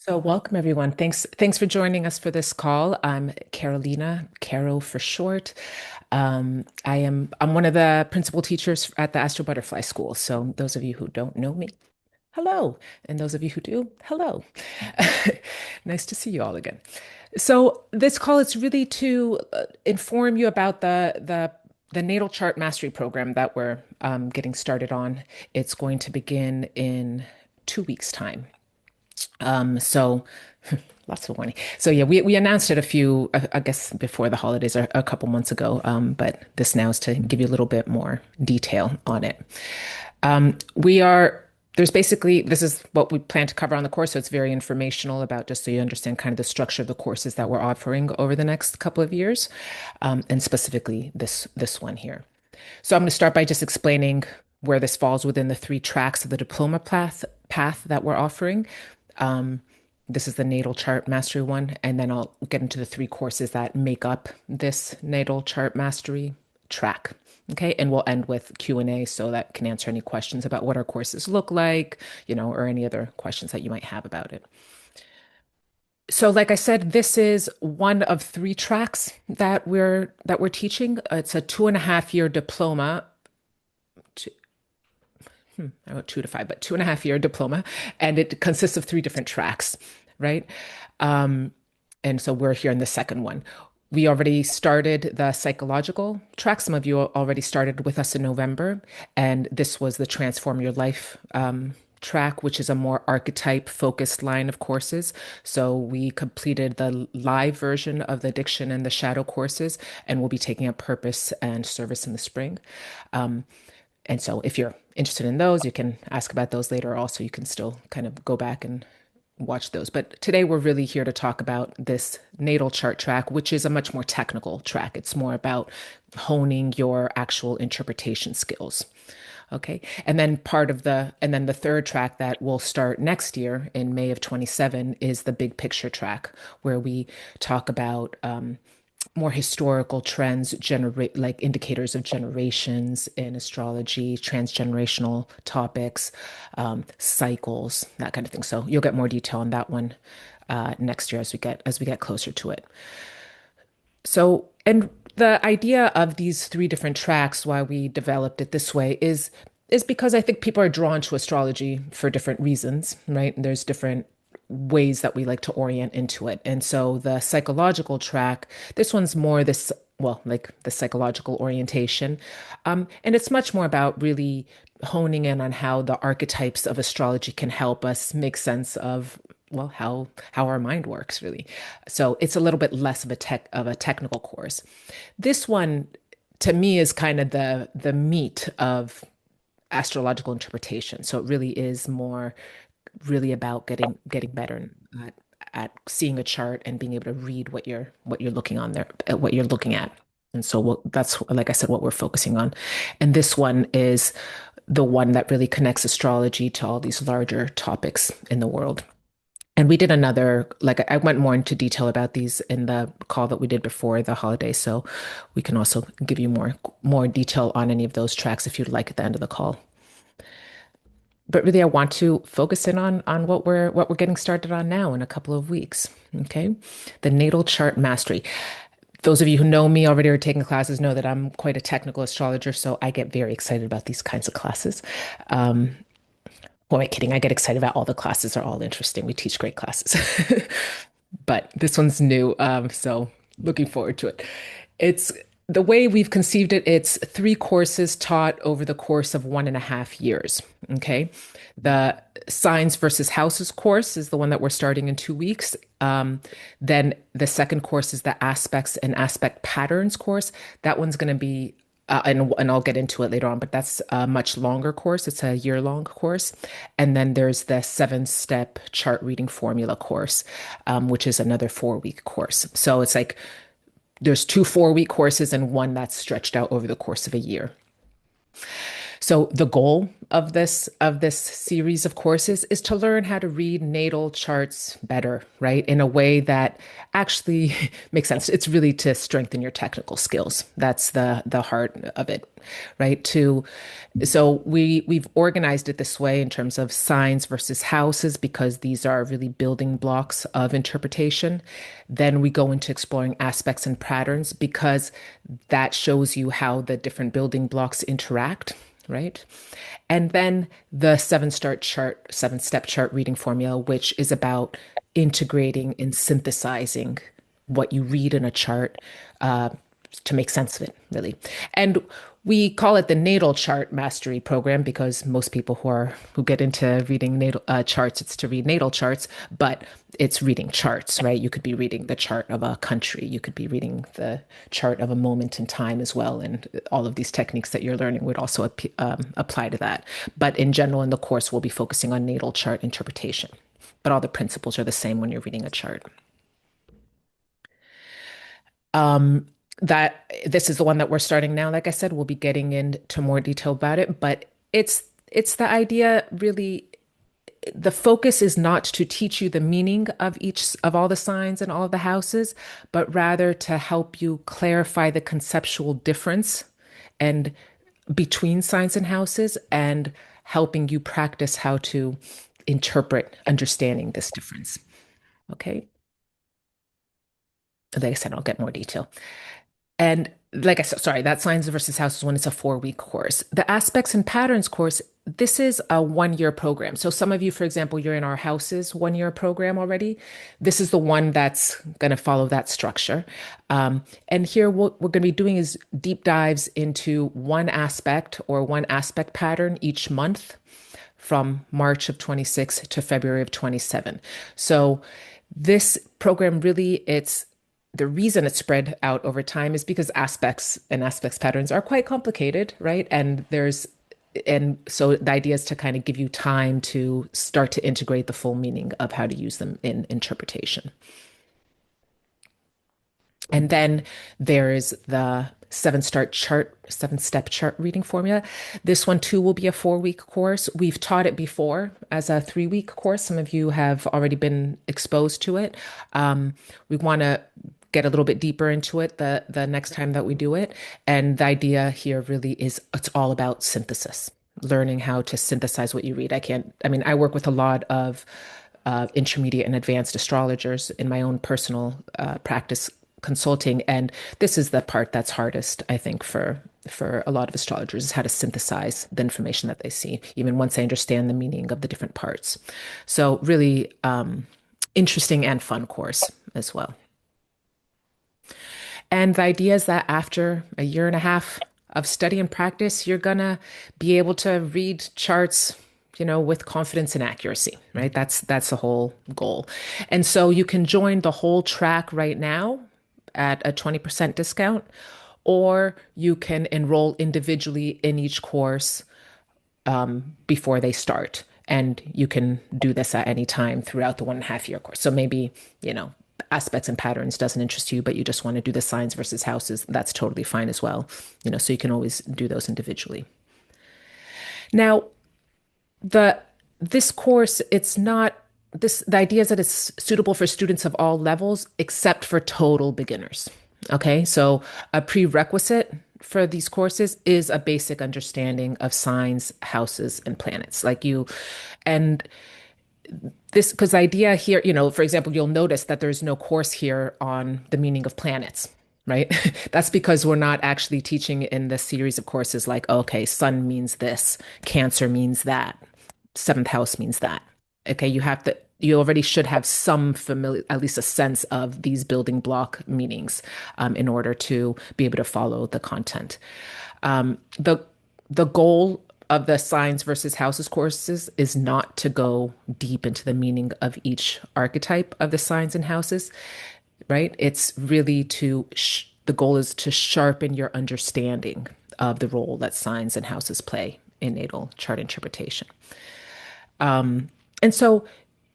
So welcome everyone. Thanks for joining us for this call. I'm Carolina, Caro for short. I'm one of the principal teachers at the Astro Butterfly School. So those of you who don't know me, hello. And those of you who do, hello. Nice to see you all again. So this call is really to inform you about the natal chart mastery program that we're getting started on. It's going to begin in 2 weeks' time. So lots of warning. So yeah, we announced it a few, I guess, before the holidays or a couple months ago. But this now is to give you a little bit more detail on it. We are there's basically this is what we plan to cover on the course. So it's very informational about just so you understand kind of the structure of the courses that we're offering over the next couple of years, and specifically this one here. So I'm going to start by just explaining where this falls within the three tracks of the diploma path that we're offering. Um, this is the natal chart mastery one, and then I'll get into the three courses that make up this natal chart mastery track. Okay, and we'll end with Q&A so that can answer any questions about what our courses look like, or any other questions that you might have about it. So, like I said, this is one of three tracks that we're teaching. It's a 2.5 year diploma. Two, I wrote 2 to 5, but 2.5 year diploma, and it consists of three different tracks, right? Um, and so we're here in the second one. We already started the psychological track. Some of you already started with us in November, and this was the Transform Your Life track, which is a more archetype focused line of courses. So we completed the live version of the addiction and the shadow courses, and we'll be taking up purpose and service in the spring. Um, and so if you're interested in those, you can ask about those later. Also, you can still kind of go back and watch those. But today we're really here to talk about this natal chart track, which is a much more technical track. It's more about honing your actual interpretation skills. Okay. And then the third track that will start next year in May of 27 is the big picture track, where we talk about more historical trends, generate like indicators of generations in astrology, transgenerational topics, cycles, that kind of thing. So you'll get more detail on that one next year as we get closer to it. So, and the idea of these three different tracks, why we developed it this way, is because I think people are drawn to astrology for different reasons, right? And there's different ways that we like to orient into it. And so the psychological track, this one's more this, well, like the psychological orientation. And it's much more about really honing in on how the archetypes of astrology can help us make sense of, well, how our mind works, really. So it's a little bit less of a technical course. This one, to me, is kind of the meat of astrological interpretation. So it really is more really about getting better at seeing a chart and being able to read what you're looking on there, what you're looking at. And so that's, like I said, what we're focusing on. And this one is the one that really connects astrology to all these larger topics in the world. And we did another, like I went more into detail about these in the call that we did before the holiday. So we can also give you more detail on any of those tracks if you'd like at the end of the call. But really, I want to focus in on what we're getting started on now in a couple of weeks. Okay, the natal chart mastery. Those of you who know me already or taking classes know that I'm quite a technical astrologer, so I get very excited about these kinds of classes. Um, well, I'm kidding. I get excited about all the classes; are all interesting. We teach great classes, but this one's new, so looking forward to it. It's the way we've conceived it, it's three courses taught over the course of 1.5 years. Okay. The signs versus houses course is the one that we're starting in 2 weeks. Then the second course is the aspects and aspect patterns course. That one's going to be, and I'll get into it later on, but that's a much longer course. It's a year-long course. And then there's the 7-step chart reading formula course, which is another 4-week course. So it's like there's two 4-week courses and one that's stretched out over the course of a year. So the goal of this series of courses is to learn how to read natal charts better, right? In a way that actually makes sense. It's really to strengthen your technical skills. That's the heart of it, right? To so we've organized it this way in terms of signs versus houses because these are really building blocks of interpretation. Then we go into exploring aspects and patterns because that shows you how the different building blocks interact, right? And then the seven step chart reading formula, which is about integrating and synthesizing what you read in a chart uh, to make sense of it, really. And we call it the natal chart mastery program because most people who get into reading natal charts, it's to read natal charts, but it's reading charts, right? You could be reading the chart of a country, you could be reading the chart of a moment in time as well, and all of these techniques that you're learning would also apply to that. But in general, in the course, we'll be focusing on natal chart interpretation. But all the principles are the same when you're reading a chart. Um, that this is the one that we're starting now. Like I said, we'll be getting into more detail about it, but it's the idea really. The focus is not to teach you the meaning of each of all the signs and all of the houses, but rather to help you clarify the conceptual difference and between signs and houses and helping you practice how to interpret understanding this difference. Okay. Like I said, I'll get more detail. And like I said, sorry, that Signs versus Houses one is a 4 week course. The Aspects and Patterns course, this is a 1 year program. So some of you, for example, you're in our Houses 1 year program already. This is the one that's going to follow that structure. And here, what we're going to be doing is deep dives into one aspect or one aspect pattern each month from March of 26 to February of 27. So this program really, it's the reason it's spread out over time is because aspects and aspects patterns are quite complicated, right? And so the idea is to kind of give you time to start to integrate the full meaning of how to use them in interpretation. And then there is the seven step chart reading formula. This one too will be a 4 week course. We've taught it before as a 3 week course. Some of you have already been exposed to it. We want to get a little bit deeper into it the next time that we do it. And the idea here really is it's all about synthesis, learning how to synthesize what you read. I mean, I work with a lot of intermediate and advanced astrologers in my own personal practice consulting, and this is the part that's hardest, I think, for a lot of astrologers is how to synthesize the information that they see, even once they understand the meaning of the different parts. So really interesting and fun course as well. And the idea is that after a year and a half of study and practice, you're gonna be able to read charts, with confidence and accuracy, right? That's the whole goal. And so you can join the whole track right now at a 20% discount, or you can enroll individually in each course before they start. And you can do this at any time throughout the 1.5 year course. So maybe, aspects and patterns doesn't interest you, but you just want to do the signs versus houses. That's totally fine as well. So you can always do those individually. Now, the this course, it's not the idea is that it's suitable for students of all levels except for total beginners. Okay, so a prerequisite for these courses is a basic understanding of signs, houses, and planets. And this, because the idea here, for example, you'll notice that there's no course here on the meaning of planets, right? That's because we're not actually teaching in this series of courses like, okay, sun means this, Cancer means that, seventh house means that. Okay, you already should have some familiar, at least a sense of these building block meanings in order to be able to follow the content. The goal of the signs versus houses courses is not to go deep into the meaning of each archetype of the signs and houses, right? It's really the goal is to sharpen your understanding of the role that signs and houses play in natal chart interpretation. And so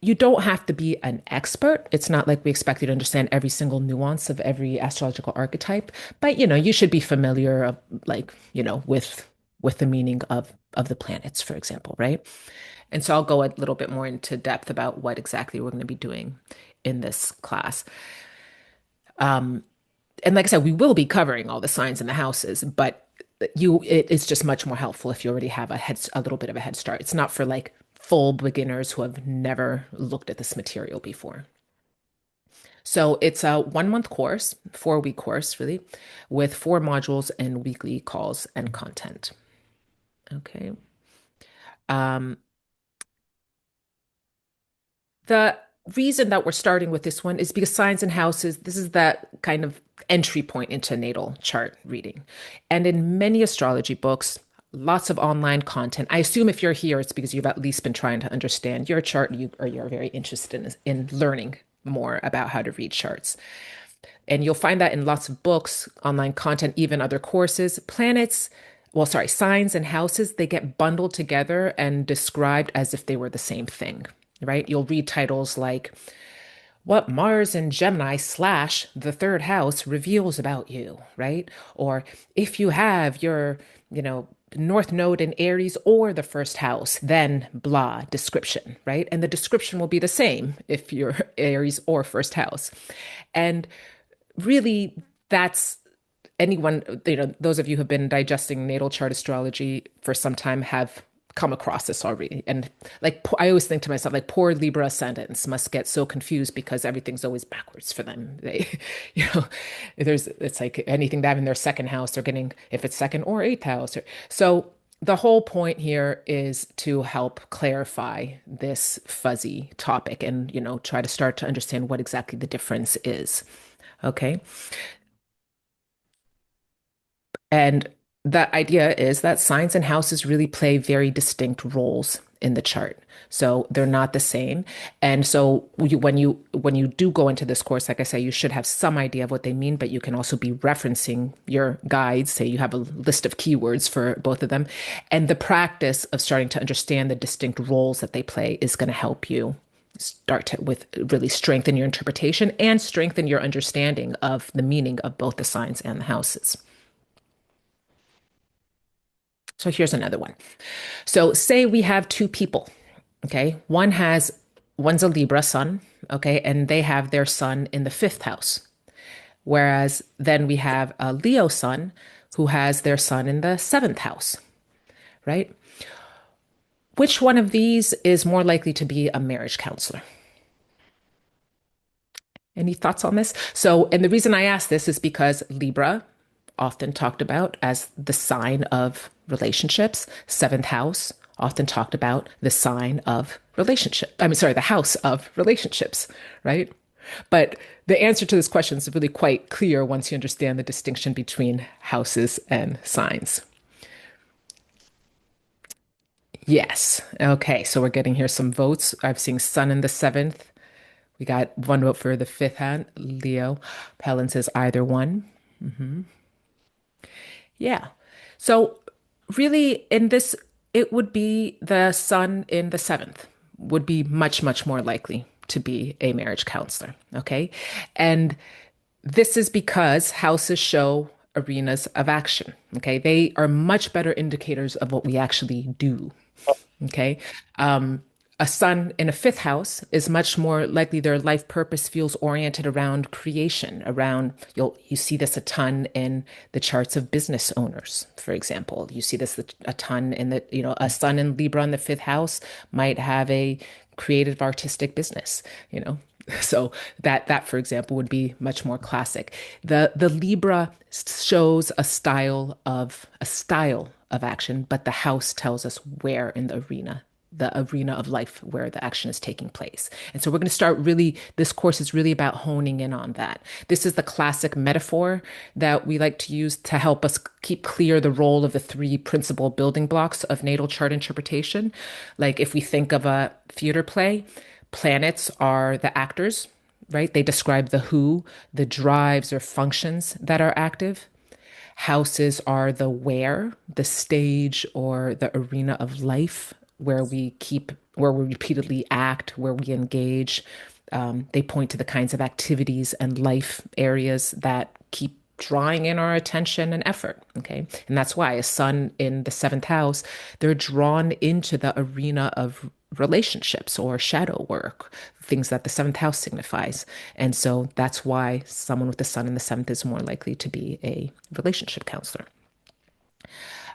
you don't have to be an expert. It's not like we expect you to understand every single nuance of every astrological archetype, but you should be familiar with with the meaning of the planets, for example, right? And so I'll go a little bit more into depth about what exactly we're going to be doing in this class. Um, and like I said, we will be covering all the signs in the houses, but it's just much more helpful if you already have a little bit of a head start. It's not for like full beginners who have never looked at this material before. So it's a 1 month course, 4 week course, really, with 4 modules and weekly calls and content. Okay. Um, The reason that we're starting with this one is because signs and houses, this is that kind of entry point into natal chart reading. And in many astrology books, lots of online content. I assume if you're here, it's because you've at least been trying to understand your chart, or you're very interested in learning more about how to read charts. And you'll find that in lots of books, online content, even other courses. Signs and houses, they get bundled together and described as if they were the same thing, right? You'll read titles like what Mars and Gemini slash the third house reveals about you, right? Or if you have your, you know, North Node in Aries or the first house, then blah description, right? And the description will be the same if you're Aries or first house. And really, that's anyone, those of you who have been digesting natal chart astrology for some time have come across this already. And like, I always think to myself, like, poor Libra ascendants must get so confused because everything's always backwards for them. You know, it's like anything they have in their second house, they're getting, if it's second or eighth house. So the whole point here is to help clarify this fuzzy topic and, try to start to understand what exactly the difference is. Okay. And the idea is that signs and houses really play very distinct roles in the chart. So they're not the same. And so when you do go into this course, like I say, you should have some idea of what they mean, but you can also be referencing your guides. Say you have a list of keywords for both of them. And the practice of starting to understand the distinct roles that they play is going to help you start to with really strengthen your interpretation and strengthen your understanding of the meaning of both the signs and the houses. So here's another one. So say we have two people, okay? One's a Libra sun, okay, and they have their sun in the fifth house. Whereas then we have a Leo sun who has their sun in the seventh house, right? Which one of these is more likely to be a marriage counselor? Any thoughts on this? So, and the reason I ask this is because Libra, often talked about as the sign of relationships, seventh house, often talked about the sign of relationship. I mean, sorry, the house of relationships, right? But the answer to this question is really quite clear once you understand the distinction between houses and signs. Yes. Okay. So we're getting here some votes. I've seen Sun in the seventh. We got one vote for the fifth hand, Leo. Helen says either one. Mm-hmm. Yeah. So really in this, it would be the sun in the seventh would be much, much more likely to be a marriage counselor. Okay. And this is because houses show arenas of action. Okay. They are much better indicators of what we actually do. Okay. A sun in a fifth house is much more likely their life purpose feels oriented around creation, around you see this a ton in the charts of business owners, for example. You see this a ton in a sun in Libra in the fifth house might have a creative artistic business, you know. So that for example would be much more classic. The Libra shows a style of action, but the house tells us where in the arena of life where the action is taking place. And so we're going to start really, this course is really about honing in on that. This is the classic metaphor that we like to use to help us keep clear the role of the three principal building blocks of natal chart interpretation. Like if we think of a theater play, planets are the actors, right? They describe the who, the drives or functions that are active. Houses are the where, the stage or the arena of life where we repeatedly act, where we engage. They point to the kinds of activities and life areas that keep drawing in our attention and effort. Okay. And that's why a sun in the seventh house, they're drawn into the arena of relationships or shadow work, things that the seventh house signifies. And so that's why someone with the sun in the seventh is more likely to be a relationship counselor.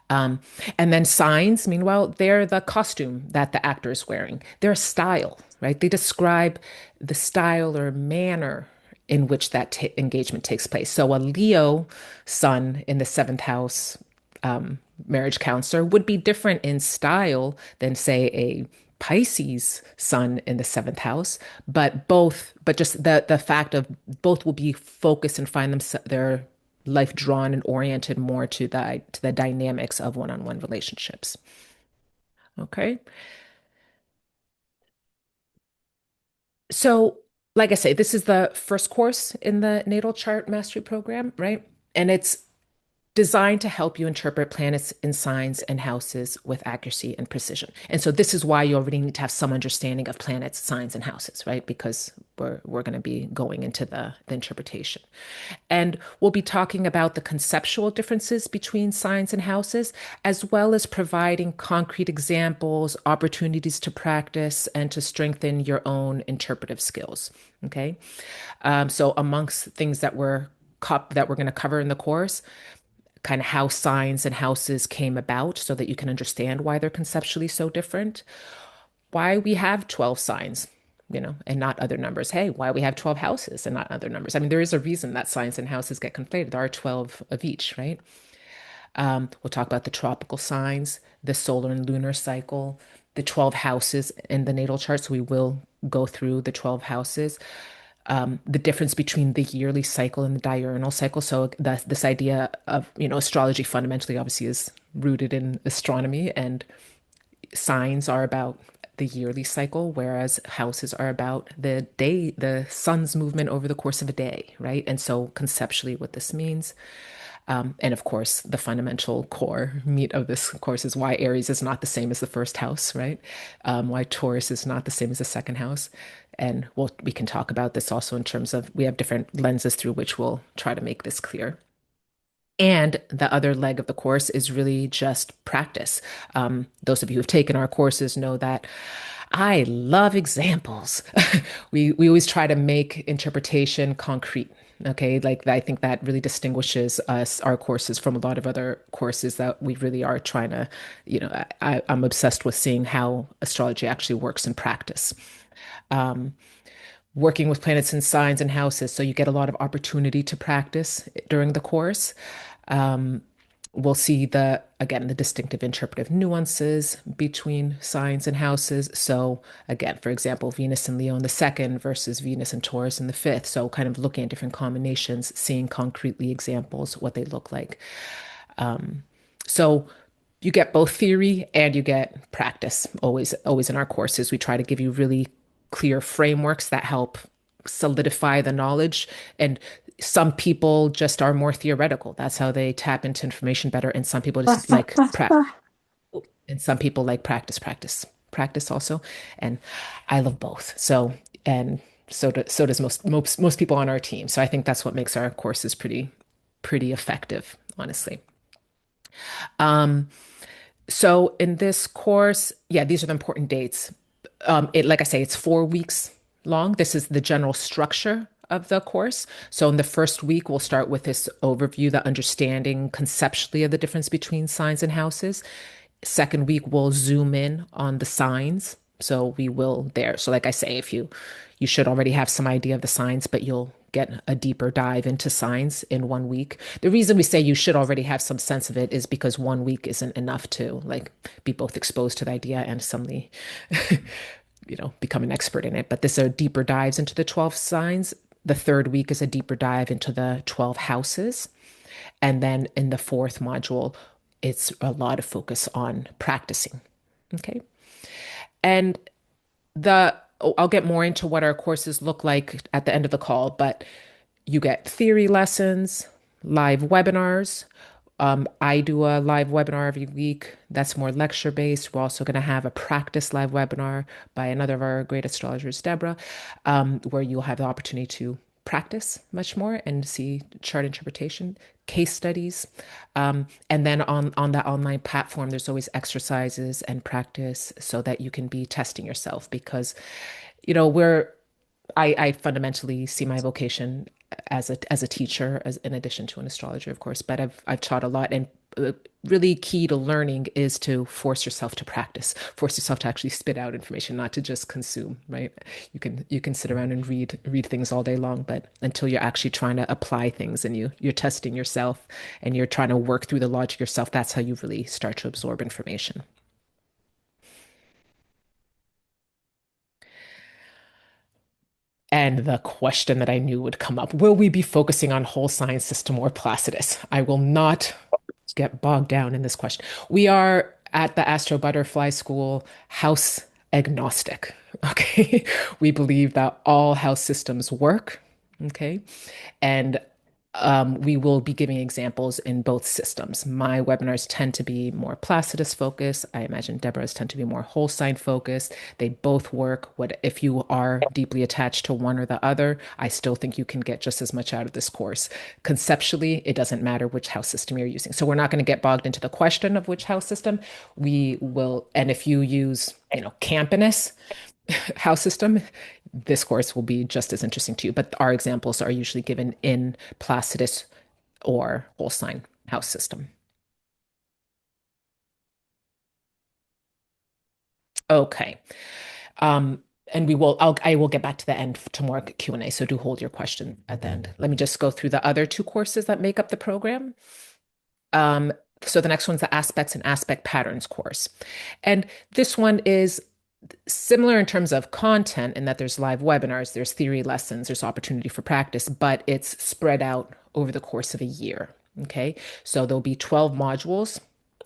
Um, and then signs, meanwhile, they're the costume that the actor is wearing. They're a style, right? They describe the style or manner in which that engagement takes place. So a Leo sun in the seventh house marriage counselor would be different in style than, say, a Pisces sun in the seventh house, but just the fact of both will be focused and find their life drawn and oriented more to the dynamics of one-on-one relationships. Okay. So, like I say, this is the first course in the natal chart mastery program, right? And it's designed to help you interpret planets and signs and houses with accuracy and precision. And so this is why you already need to have some understanding of planets, signs, and houses, right? Because we're going to be going into the interpretation. And we'll be talking about the conceptual differences between signs and houses, as well as providing concrete examples, opportunities to practice, and to strengthen your own interpretive skills. Okay. So amongst things that we're going to cover in the course, kind of how signs and houses came about so that you can understand why they're conceptually so different, why we have 12 signs, and not other numbers. Hey, why we have 12 houses and not other numbers. I mean, there is a reason that signs and houses get conflated. There are 12 of each, right? We'll talk about the tropical signs, the solar and lunar cycle, the 12 houses in the natal chart. So we will go through the 12 houses, the difference between the yearly cycle and the diurnal cycle. So this idea of, astrology fundamentally obviously is rooted in astronomy, and signs are about the yearly cycle, whereas houses are about the sun's movement over the course of a day, right? And so conceptually what this means. And of course, the fundamental core meat of this course is why Aries is not the same as the first house, right? Why Taurus is not the same as the second house. And we can talk about this also in terms of we have different lenses through which we'll try to make this clear. And the other leg of the course is really just practice. Those of you who've taken our courses know that I love examples. We always try to make interpretation concrete. Okay, like I think that really distinguishes our courses from a lot of other courses that we really are trying to, I'm obsessed with seeing how astrology actually works in practice. Working with planets and signs and houses. So you get a lot of opportunity to practice during the course. Um, we'll see again, the distinctive interpretive nuances between signs and houses. So again, for example, Venus and Leo in the second versus Venus and Taurus in the fifth. So kind of looking at different combinations, seeing concretely examples, what they look like. So you get both theory and you get practice. Always in our courses, we try to give you really clear frameworks that help solidify the knowledge. And some people just are more theoretical. That's how they tap into information better. And some people just like and some people like practice also. And I love both. So, and so does most people on our team. So I think that's what makes our courses pretty effective, honestly. Um, so in this course, yeah, these are the important dates. Like I say, it's 4 weeks long. This is the general structure of the course. So in the first week, we'll start with this overview, the understanding conceptually of the difference between signs and houses. Second week, we'll zoom in on the signs. So we will there. So like I say, if you should already have some idea of the signs, but you'll get a deeper dive into signs in 1 week. The reason we say you should already have some sense of it is because 1 week isn't enough to like be both exposed to the idea and suddenly, become an expert in it. But this are deeper dives into the 12 signs. The third week is a deeper dive into the 12 houses. And then in the fourth module, it's a lot of focus on practicing. Okay. And I'll get more into what our courses look like at the end of the call, but you get theory lessons, live webinars. I do a live webinar every week that's more lecture based. We're also going to have a practice live webinar by another of our great astrologers, Deborah, where you'll have the opportunity to practice much more and see chart interpretation, case studies. And then on that online platform, there's always exercises and practice so that you can be testing yourself because, you know, I fundamentally see my vocation as a teacher, as in addition to an astrologer, of course. But I've taught a lot, and really key to learning is to force yourself to practice, force yourself to actually spit out information, not to just consume. Right? You can sit around and read things all day long, but until you're actually trying to apply things and you're testing yourself and you're trying to work through the logic yourself, that's how you really start to absorb information. And the question that I knew would come up, will we be focusing on whole sign system or Placidus? I will not get bogged down in this question. We are at the Astro Butterfly School house agnostic. Okay. We believe that all house systems work. Okay. And we will be giving examples in both systems. My webinars tend to be more Placidus focused. I imagine Deborah's tend to be more whole sign focused. They both work. What if you are deeply attached to one or the other? I still think you can get just as much out of this course. Conceptually, it doesn't matter which house system you're using. So we're not going to get bogged into the question of which house system. We will, and if you use, Campanus, house system, this course will be just as interesting to you. But our examples are usually given in Placidus or whole sign house system. Okay. And I will get back to the end to more Q&A, so do hold your question at the end. Let me just go through the other two courses that make up the program. Um, so the next one's the aspects and aspect patterns course. And this one is similar in terms of content in that there's live webinars, there's theory lessons, there's opportunity for practice, but it's spread out over the course of a year. Okay. So there'll be 12 modules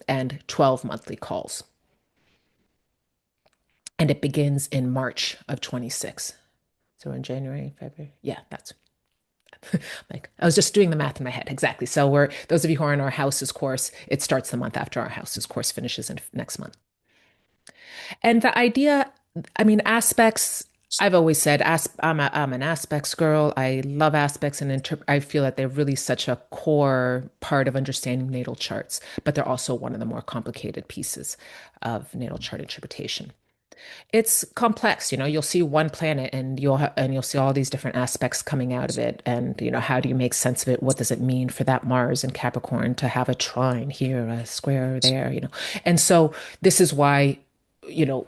and 12 monthly calls. And it begins in March of 26. So in January, February. Yeah, that's like I was just doing the math in my head. Exactly. So we're those of you who are in our houses course, it starts the month after our houses course finishes in next month. And the idea, I mean, aspects, I've always said I'm an aspects girl. I love aspects and I feel that they're really such a core part of understanding natal charts, but they're also one of the more complicated pieces of natal chart interpretation. It's complex, you'll see one planet and you'll see all these different aspects coming out of it. And, how do you make sense of it? What does it mean for that Mars in Capricorn to have a trine here, a square there? And so this is why, you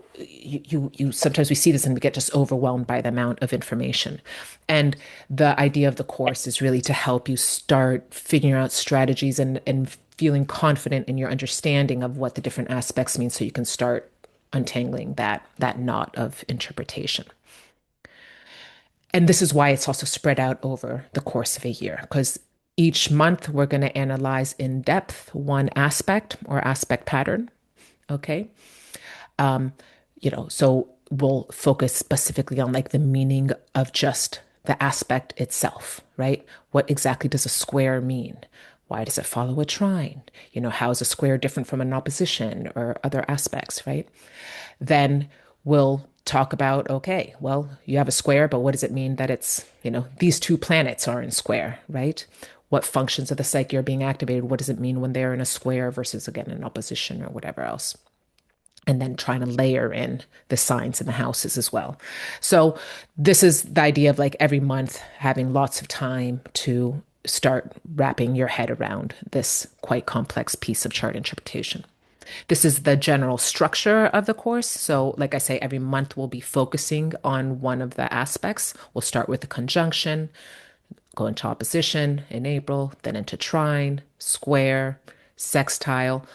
sometimes we see this and we get just overwhelmed by the amount of information. And the idea of the course is really to help you start figuring out strategies and feeling confident in your understanding of what the different aspects mean so you can start untangling that knot of interpretation. And this is why it's also spread out over the course of a year, because each month we're going to analyze in depth one aspect or aspect pattern. Okay. Um, so we'll focus specifically on like the meaning of just the aspect itself, right? What exactly does a square mean? Why does it follow a trine? How is a square different from an opposition or other aspects, right? Then we'll talk about, okay, well, you have a square, but what does it mean that it's, these two planets are in square, right? What functions of the psyche are being activated? What does it mean when they're in a square versus, again, an opposition or whatever else? And then trying to layer in the signs and the houses as well. So this is the idea of like every month having lots of time to start wrapping your head around this quite complex piece of chart interpretation. This is the general structure of the course. So, like I say, every month we'll be focusing on one of the aspects. We'll start with the conjunction, go into opposition in April, then into trine, square, sextile,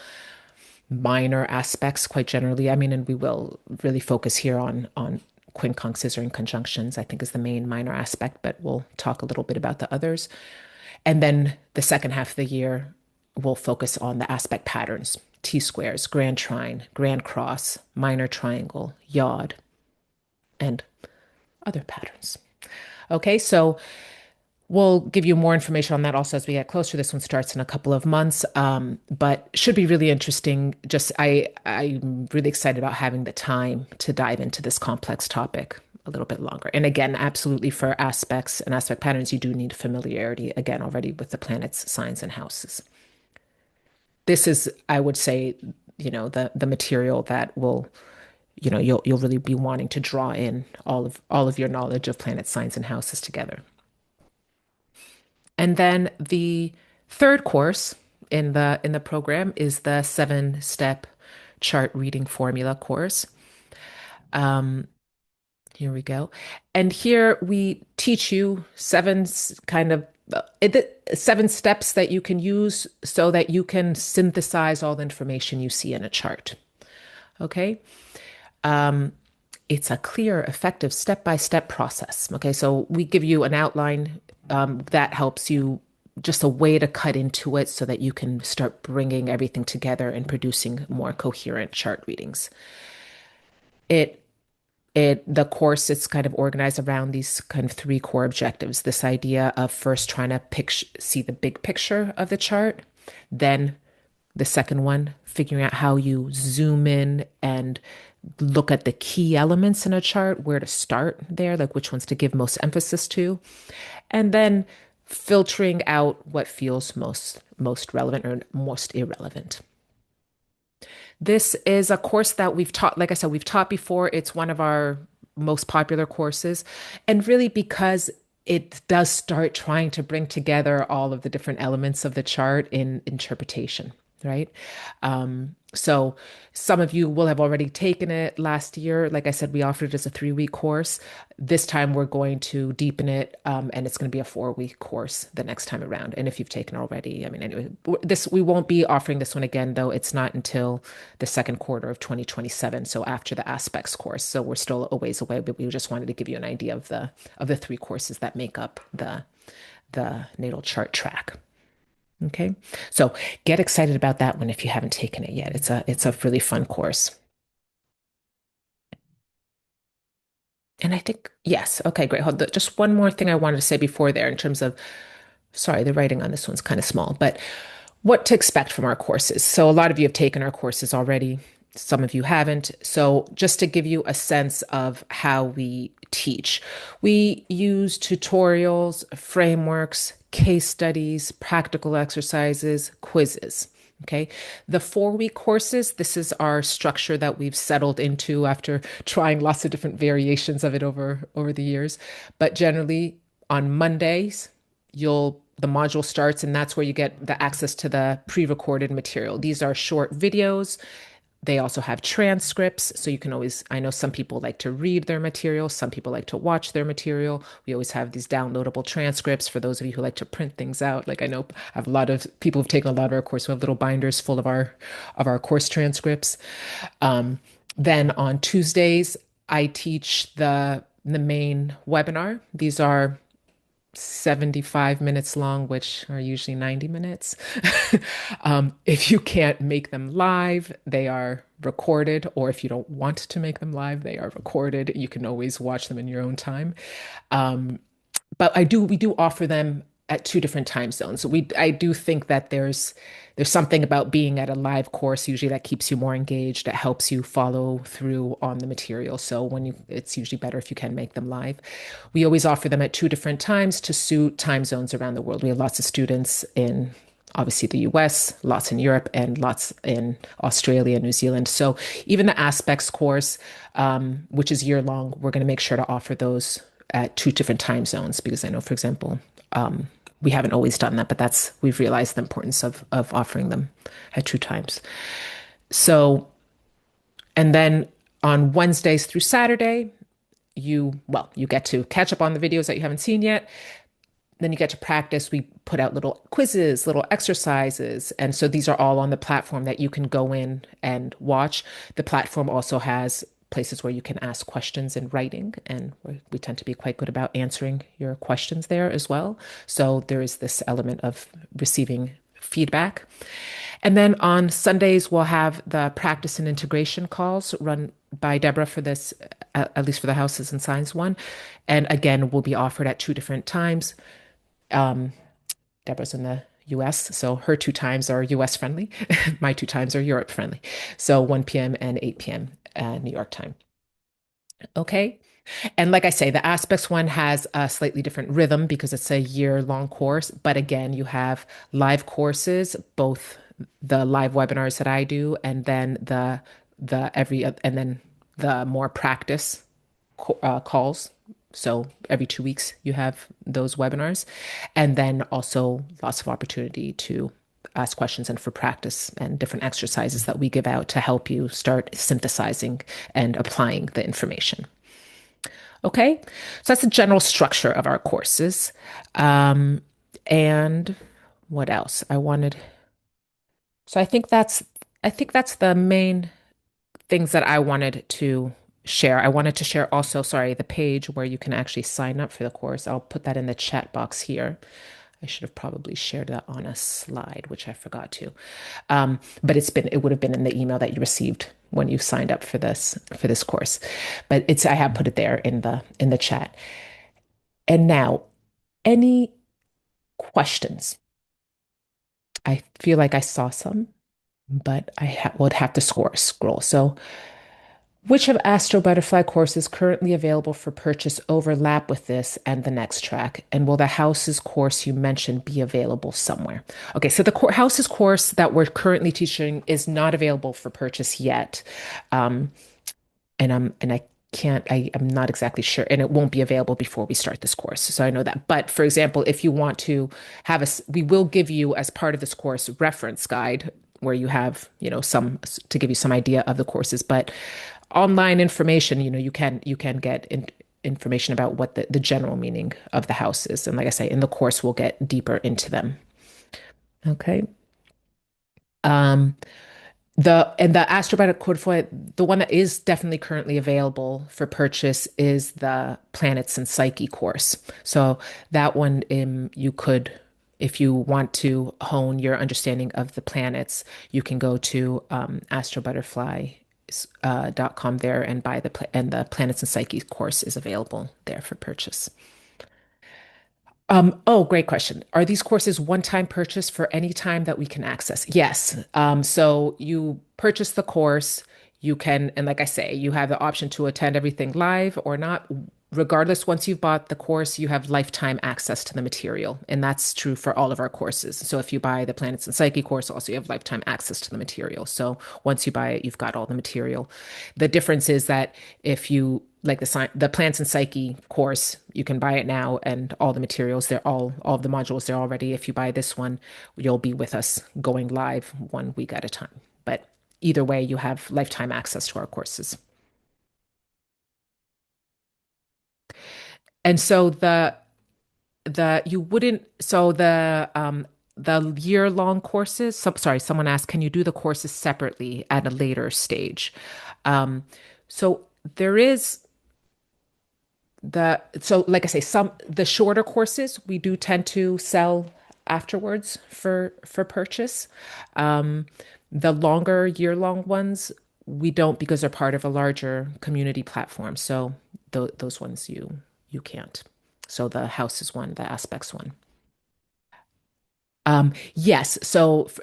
minor aspects quite generally. I mean, and we will really focus here on quincunxes or in conjunctions, I think is the main minor aspect, but we'll talk a little bit about the others. And then the second half of the year, we'll focus on the aspect patterns, T squares, grand trine, grand cross, minor triangle, yod, and other patterns. Okay, so We'll give you more information on that also as we get closer. This one starts in a couple of months, but should be really interesting. I'm really excited about having the time to dive into this complex topic a little bit longer. And again, absolutely for aspects and aspect patterns, you do need familiarity again already with the planets, signs, and houses. This is, I would say, the material that will, you'll really be wanting to draw in all of your knowledge of planet signs and houses together. And then the third course in the program is the 7-step chart reading formula course. Here we go. And here we teach you seven steps that you can use so that you can synthesize all the information you see in a chart. Okay. It's a clear, effective step-by-step process. Okay, so we give you an outline that helps you, just a way to cut into it so that you can start bringing everything together and producing more coherent chart readings. It the course is kind of organized around these kind of three core objectives. This idea of first trying to see the big picture of the chart, then the second one, figuring out how you zoom in and look at the key elements in a chart, where to start there, like which ones to give most emphasis to, and then filtering out what feels most relevant or most irrelevant. This is a course that we've taught, like I said, we've taught before. It's one of our most popular courses. And really, because it does start trying to bring together all of the different elements of the chart in interpretation, right? So some of you will have already taken it last year. Like I said, we offered it as a 3-week course. This time we're going to deepen it, and it's going to be a 4-week course the next time around. And if you've taken already, I mean, anyway, this we won't be offering this one again, though. It's not until the second quarter of 2027, so after the aspects course. So we're still a ways away, but we just wanted to give you an idea of the 3 courses that make up the natal chart track. Okay. So get excited about that one if you haven't taken it yet. It's a really fun course. And I think, yes. Okay, great. Hold just one more thing I wanted to say before there in terms of, sorry, the writing on this one's kind of small, but what to expect from our courses. So a lot of you have taken our courses already. Some of you haven't. So just to give you a sense of how we teach, we use tutorials, frameworks, case studies, practical exercises, quizzes. Okay. The 4-week courses, this is our structure that we've settled into after trying lots of different variations of it over the years. But generally on Mondays, the module starts, and that's where you get the access to the pre-recorded material. These are short videos. They also have transcripts, so you can always, I know some people like to read their material, some people like to watch their material. We always have these downloadable transcripts for those of you who like to print things out. Like I know I have a lot of people who've taken a lot of our course. We have little binders full of our course transcripts. Then on Tuesdays, I teach the main webinar. These are 75 minutes long, which are usually 90 minutes. If you can't make them live, they are recorded, or if you don't want to make them live, they are recorded. You can always watch them in your own time. But we do offer them at 2 different time zones. So I do think that there's something about being at a live course usually that keeps you more engaged, that helps you follow through on the material. So it's usually better if you can make them live. We always offer them at 2 different times to suit time zones around the world. We have lots of students in obviously the US, lots in Europe, and lots in Australia, New Zealand. So even the aspects course, which is year long, we're going to make sure to offer those at 2 different time zones, because I know, for example, we haven't always done that, but we've realized the importance of offering them at 2 times. So, and then on Wednesdays through Saturday, you get to catch up on the videos that you haven't seen yet. Then you get to practice. We put out little quizzes, little exercises. And so these are all on the platform that you can go in and watch. The platform also has places where you can ask questions in writing, and we tend to be quite good about answering your questions there as well. So there is this element of receiving feedback. And then on Sundays, we'll have the practice and integration calls run by Deborah for this, at least for the houses and signs one. And again, will be offered at 2 different times. Um, Deborah's in the US, so her two times are US friendly. My two times are Europe friendly. So 1 p.m. and 8 p.m. New York time. Okay. And like I say, the aspects one has a slightly different rhythm because it's a year-long course. But again, you have live courses, both the live webinars that I do, and then and then the more practice calls. So every 2 weeks you have those webinars, and then also lots of opportunity to ask questions and for practice and different exercises that we give out to help you start synthesizing and applying the information. Okay, so that's the general structure of our courses. Um, and what else? So I think that's the main things that I wanted to share. I wanted to share also, sorry, the page where you can actually sign up for the course. I'll put that in the chat box here. I should have probably shared that on a slide, which I forgot to. But it would have been in the email that you received when you signed up for this course. But I have put it there in the chat. And now, any questions? I feel like I saw some, but would have to scroll. So, which of Astro Butterfly courses currently available for purchase overlap with this and the next track? And will the houses course you mentioned be available somewhere? Okay, so the houses course that we're currently teaching is not available for purchase yet. Um, and I can't I'm not exactly sure, and it won't be available before we start this course, so I know that. But for example, if you want to we will give you as part of this course reference guide where you have, some to give you some idea of the courses. But online information, you can get information about what the general meaning of the house is, and like I say, in the course we'll get deeper into them. Okay. um the Astrobatic Codified, the one that is definitely currently available for purchase is the Planets and Psyche course. So that one, you could, if you want to hone your understanding of the planets, you can go to astrobutterfly.com there and buy and the Planets and Psyche course is available there for purchase. Great question. Are these courses one-time purchase for any time that we can access? Yes. So you purchase the course, you can, and like I say, you have the option to attend everything live or not. Regardless, once you've bought the course, you have lifetime access to the material. And that's true for all of our courses. So if you buy the Planets and Psyche course, also you have lifetime access to the material. So once you buy it, you've got all the material. The difference is that if you like the Plants and Psyche course, you can buy it now and all the materials, all of the modules there already. If you buy this one, you'll be with us going live 1 week at a time. But either way, you have lifetime access to our courses. And so the you wouldn't so the year-long courses, sorry, someone asked, can you do the courses separately at a later stage? Um, so there is like I say, some the shorter courses we do tend to sell afterwards for purchase. Um, the longer year-long ones we don't, because they're part of a larger community platform. So those ones you can't. So the house is one, the aspects one. Yes.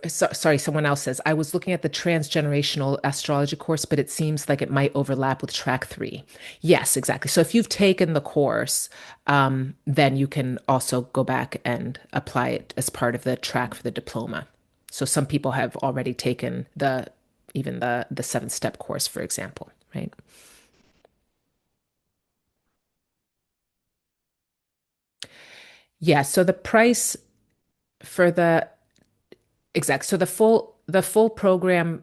Sorry, someone else says, I was looking at the transgenerational astrology course, but it seems like it might overlap with track three. Yes, exactly. So if you've taken the course, then you can also go back and apply it as part of the track for the diploma. So some people have already taken even the 7-step course, for example, right? Yeah. So the price for the exact. So the full program,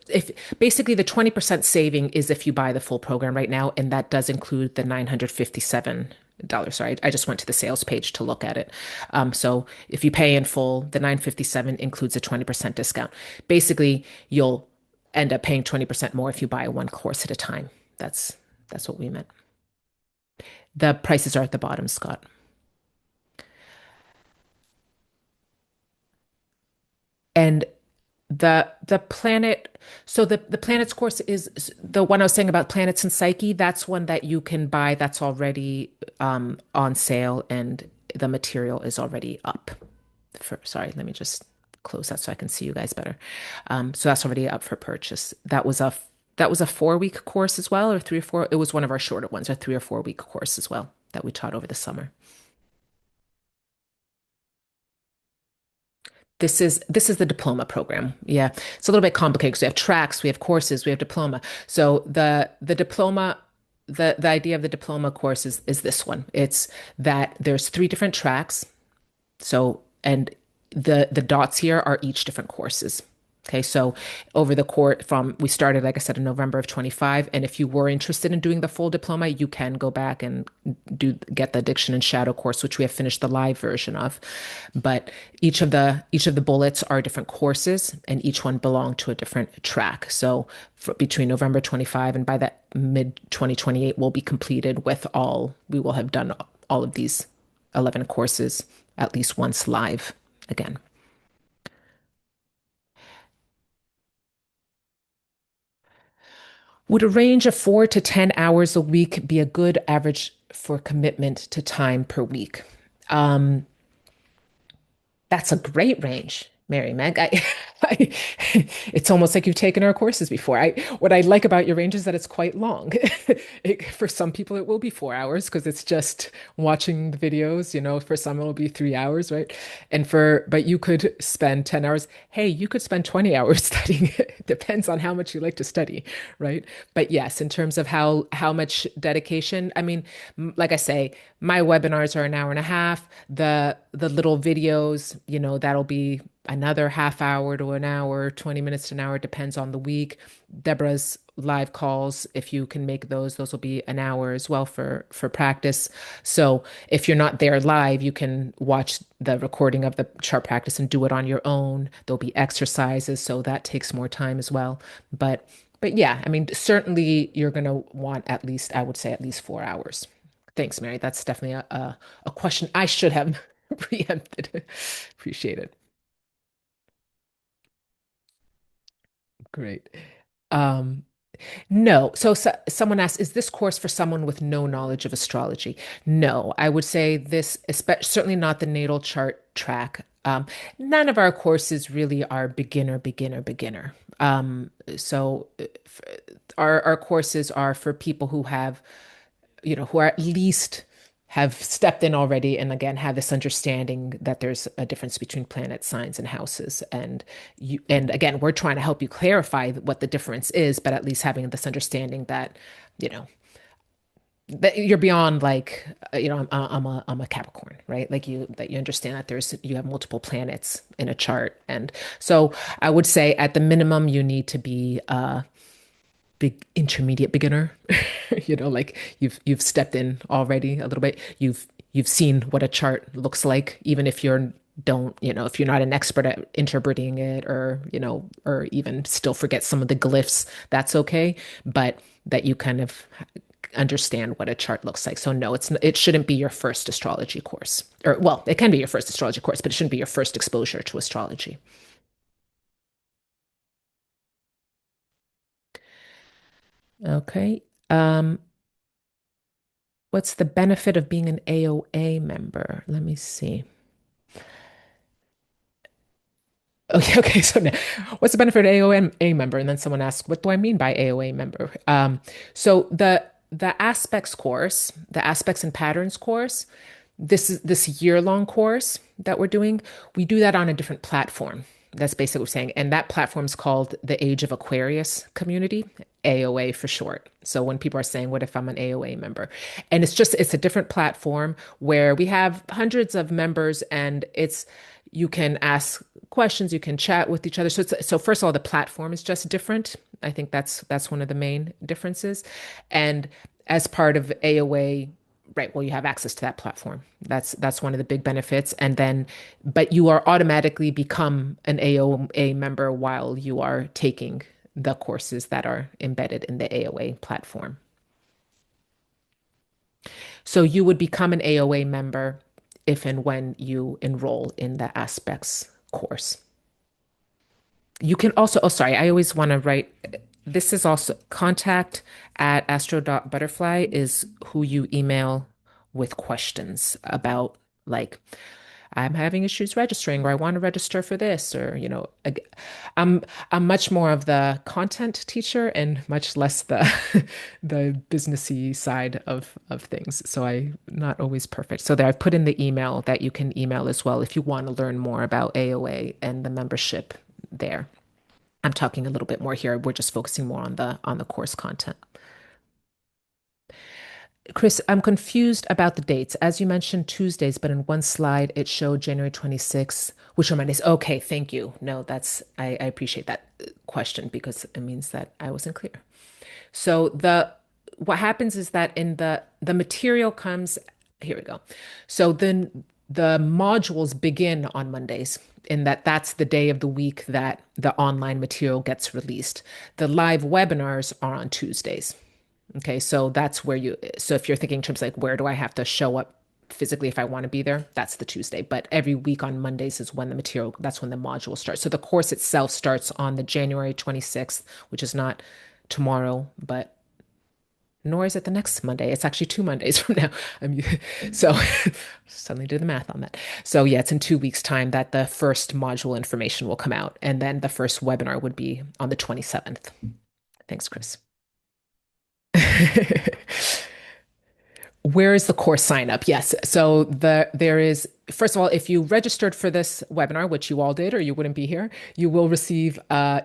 if basically the 20% saving is if you buy the full program right now, and that does include the $957. Sorry, I just went to the sales page to look at it. So if you pay in full, the 957 includes a 20% discount. Basically, you'll end up paying 20% more if you buy one course at a time. That's what we meant. The prices are at the bottom, Scott. And the planet so the planets course is the one I was saying about planets and psyche. That's one that you can buy, that's already on sale, and the material is already up. Sorry, let me just close that so I can see you guys better. So that's already up for purchase. That was a 4 week course as well, or 3 or 4. It was one of our shorter ones, a 3 or 4 week course as well that we taught over the summer. This is the diploma program. Yeah. It's a little bit complicated because we have tracks, we have courses, we have diploma. So the diploma, the idea of the diploma course is this one. It's that there's 3 different tracks. So, and the dots here are each different courses. Okay, so over the course from we started, like I said, in November of 25, and if you were interested in doing the full diploma, you can go back and get the addiction and shadow course, which we have finished the live version of. But each of the bullets are different courses, and each one belong to a different track. So between November 25 and by that mid 2028, we'll be completed with all. We will have done all of these 11 courses at least once live again. Would a range of 4 to 10 hours a week be a good average for commitment to time per week? Um, that's a great range, Mary Meg. I, it's almost like you've taken our courses before. What I like about your range is that it's quite long. For some people, it will be 4 hours because it's just watching the videos. For some, it'll be 3 hours, right? But you could spend 10 hours. Hey, you could spend 20 hours studying. It depends on how much you like to study, right? But yes, in terms of how much dedication, I mean, like I say, my webinars are an hour and a half. The little videos, that'll be another half hour to an hour, 20 minutes to an hour, depends on the week. Deborah's live calls, if you can make those will be an hour as well for practice. So if you're not there live, you can watch the recording of the chart practice and do it on your own. There'll be exercises, so that takes more time as well. But yeah, I mean, certainly you're going to want at least, I would say, at least 4 hours. Thanks, Mary. That's definitely a question I should have preempted. Appreciate it. Great. Um, no. So someone asked, is this course for someone with no knowledge of astrology? No, I would say this, especially certainly not the natal chart track. None of our courses really are beginner, beginner, beginner. So our courses are for people who are at least have stepped in already and again have this understanding that there's a difference between planet signs and houses, and again we're trying to help you clarify what the difference is, but at least having this understanding that you know that you're beyond like I'm a Capricorn, right? Like you understand that you have multiple planets in a chart. And so I would say at the minimum you need to be big intermediate beginner. Like you've stepped in already a little bit. You've seen what a chart looks like, even if if you're not an expert at interpreting it, or even still forget some of the glyphs, that's okay. But that you kind of understand what a chart looks like. So no, it shouldn't be your first astrology course. Or well, it can be your first astrology course, but it shouldn't be your first exposure to astrology. Okay. What's the benefit of being an AOA member? Let me see. Okay, okay. So now, what's the benefit of AOA member? And then someone asks, what do I mean by AOA member? So the aspects course, the aspects and patterns course, this year-long course that we're doing, we do that on a different platform. That's basically what we're saying. And that platform is called the Age of Aquarius community, AOA for short. So when people are saying, what if I'm an AOA member? And it's a different platform where we have hundreds of members, and you can ask questions, you can chat with each other. So first of all, the platform is just different. I think that's one of the main differences. And as part of AOA, right, well, you have access to that platform. That's one of the big benefits. And then, but you are automatically become an AOA member while you are taking the courses that are embedded in the AOA platform. So you would become an AOA member if and when you enroll in the aspects course. You can also, oh, sorry, I always want to write, this is also contact@astro.butterfly is who you email with questions about like I'm having issues registering, or I want to register for this, or I'm I'm much more of the content teacher and much less the the businessy side of things. So I'm not always perfect. So there I've put in the email that you can email as well if you want to learn more about AOA and the membership there. I'm talking a little bit more here. We're just focusing more on the course content. Chris, I'm confused about the dates. As you mentioned, Tuesdays, but in one slide it showed January 26th, which are Mondays. Okay, thank you. No, I appreciate that question because it means that I wasn't clear. So the what happens is that in the material comes, here we go. So then the modules begin on Mondays, in that that's the day of the week that the online material gets released. The live webinars are on Tuesdays. Okay, so that's where so if you're thinking in terms like where do I have to show up physically if I want to be there, that's the Tuesday. But every week on Mondays is when that's when the module starts. So the course itself starts on the January 26th, which is not tomorrow, but nor is it the next Monday. It's actually 2 Mondays from now. I'm, so suddenly do the math on that. So yeah, it's in 2 weeks' time that the first module information will come out. And then the first webinar would be on the 27th. Thanks, Chris. Where is the course sign up? Yes. So there is, first of all, if you registered for this webinar, which you all did, or you wouldn't be here, you will receive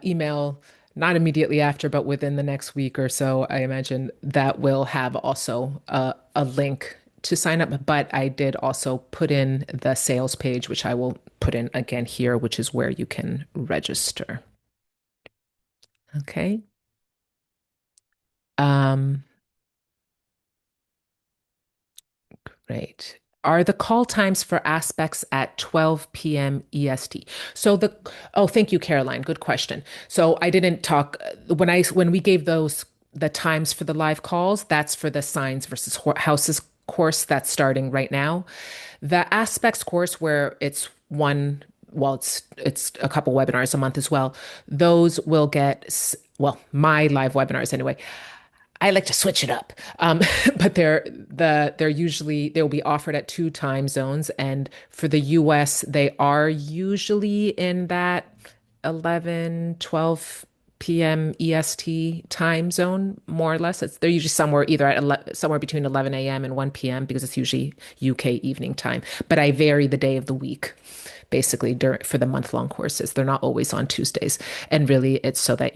email not immediately after, but within the next week or so, I imagine that will have also a link to sign up. But I did also put in the sales page, which I will put in again here, which is where you can register. Okay. Um, Great. Are the call times for aspects at 12 p.m. EST? Oh, thank you, Caroline. Good question. So I didn't talk when we gave those the times for the live calls, that's for the signs versus houses course that's starting right now. The aspects course where it's one, well, it's a couple webinars a month as well. Those will well, my live webinars anyway. I like to switch it up. But they're usually they will be offered at two time zones, and for the US, they are usually in that 11, 12 p.m. EST time zone, more or less. They're usually somewhere either at somewhere between 11 a.m. and 1 p.m. because it's usually UK evening time. But I vary the day of the week, basically for the month-long courses. They're not always on Tuesdays, and really, it's so that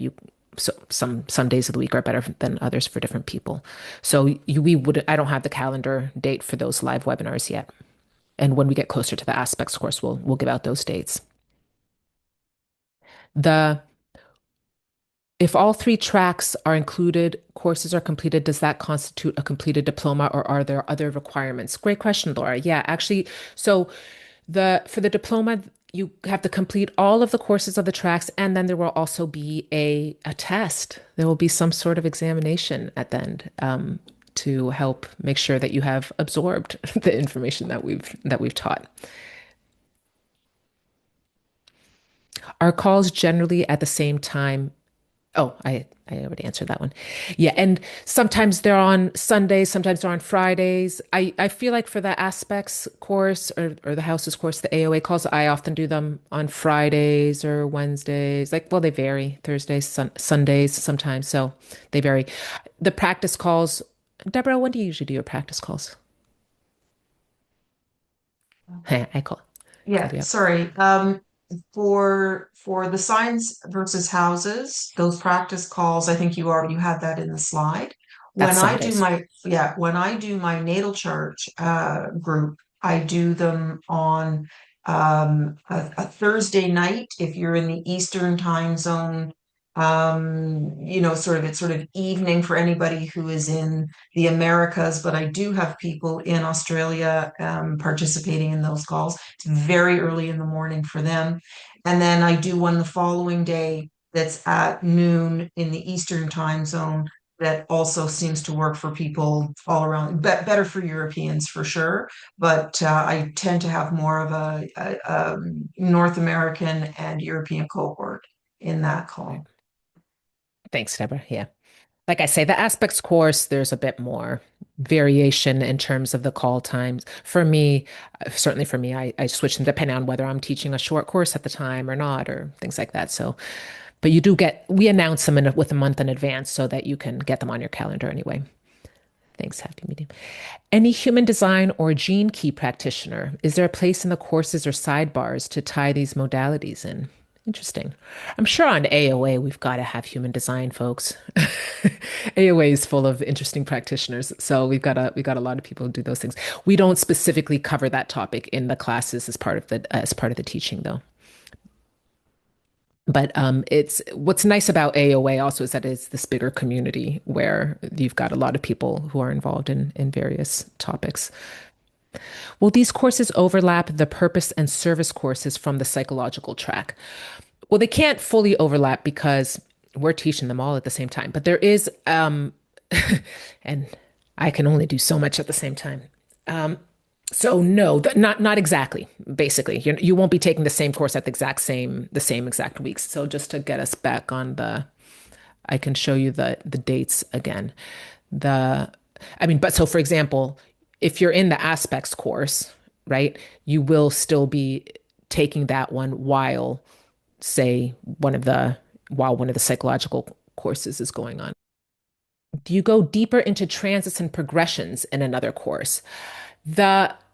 some days of the week are better than others for different people. So we would I don't have the calendar date for those live webinars yet. And when we get closer to the aspects course, we'll give out those dates. The If all three tracks are included, courses are completed, does that constitute a completed diploma or are there other requirements? Great question, Laura. Yeah, actually, so the for the diploma, you have to complete all of the courses of the tracks, and then there will also be a test. There will be some sort of examination at the end to help make sure that you have absorbed the information that we've taught. Are calls generally at the same time? Oh, I already answered that one. Yeah, and sometimes they're on Sundays, sometimes they're on Fridays. I feel like for the aspects course or the houses course, the AOA calls, I often do them on Fridays or Wednesdays. Like, well, they vary. Thursdays, Sundays sometimes, so they vary. The practice calls, Deborah, when do you usually do your practice calls? Hey, called Yeah, you up. sorry. For the signs versus houses, those practice calls, I think you had that in the slide. That's Sundays. When I do my natal chart group, I do them on a Thursday night if you're in the Eastern time zone. It's sort of evening for anybody who is in the Americas, but I do have people in Australia participating in those calls. It's very early in the morning for them. And then I do one the following day that's at noon in the Eastern time zone that also seems to work for people all around, better for Europeans for sure. But I tend to have more of a North American and European cohort in that Right. call. Thanks, Deborah. Yeah. Like I say, the aspects course, there's a bit more variation in terms of the call times. For me, certainly for me, I switch them depending on whether I'm teaching a short course at the time or not, or things like that. So, but you do get, we announce them with a month in advance so that you can get them on your calendar anyway. Thanks. Happy meeting. Any human design or gene key practitioner, is there a place in the courses or sidebars to tie these modalities in? Interesting. I'm sure on AOA we've got to have human design folks. AOA is full of interesting practitioners, so we got a lot of people who do those things. We don't specifically cover that topic in the classes as part of the teaching though. But it's what's nice about AOA also is that it's this bigger community where you've got a lot of people who are involved in various topics. Will these courses overlap the purpose and service courses from the psychological track? Well, they can't fully overlap because we're teaching them all at the same time. But there is, and I can only do so much at the same time. Um, so no, not exactly. Basically, you won't be taking the same course at the same exact weeks. So just to get us back on I can show you the dates again. The, I mean, but so for example, if you're in the aspects course, right, you will still be taking that one say, while one of the psychological courses is going on. Do you go deeper into transits and progressions in another course?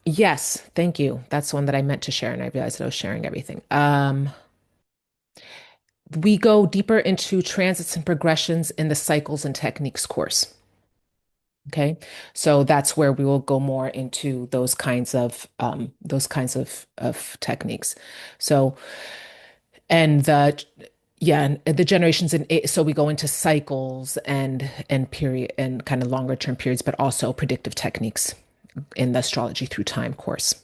Yes, thank you. That's one that I meant to share, and I realized that I was sharing everything. We go deeper into transits and progressions in the cycles and techniques course. Okay, so that's where we will go more into those kinds of techniques. So and the yeah, and the generations so we go into cycles and period and kind of longer term periods, but also predictive techniques in the astrology through time course.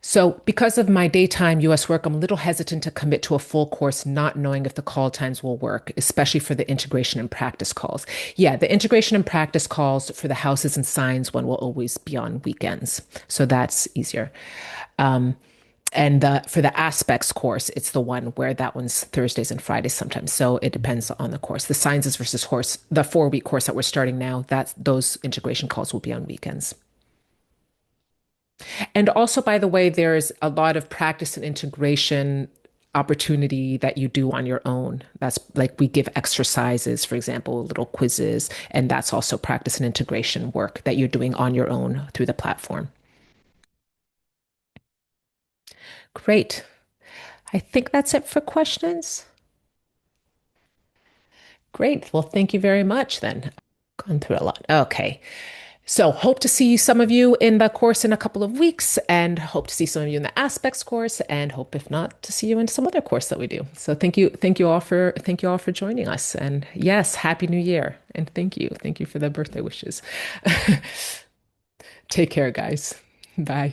So, because of my daytime US work, I'm a little hesitant to commit to a full course, not knowing if the call times will work, especially for the integration and practice calls. Yeah, the integration and practice calls for the houses and signs one will always be on weekends. So that's easier. Um, and for the aspects course, it's the one where that one's Thursdays and Fridays sometimes. So it depends on the course. The sciences versus horse, the 4 week course that we're starting now, those integration calls will be on weekends. And also, by the way, there's a lot of practice and integration opportunity that you do on your own. That's like we give exercises, for example, little quizzes, and that's also practice and integration work that you're doing on your own through the platform. Great. I think that's it for questions. Great. Well, thank you very much then. Gone through a lot. Okay. So hope to see some of you in the course in a couple of weeks and hope to see some of you in the aspects course and hope if not to see you in some other course that we do. So thank you all for joining us. And yes, happy new year. And thank you. Thank you for the birthday wishes. Take care, guys. Bye.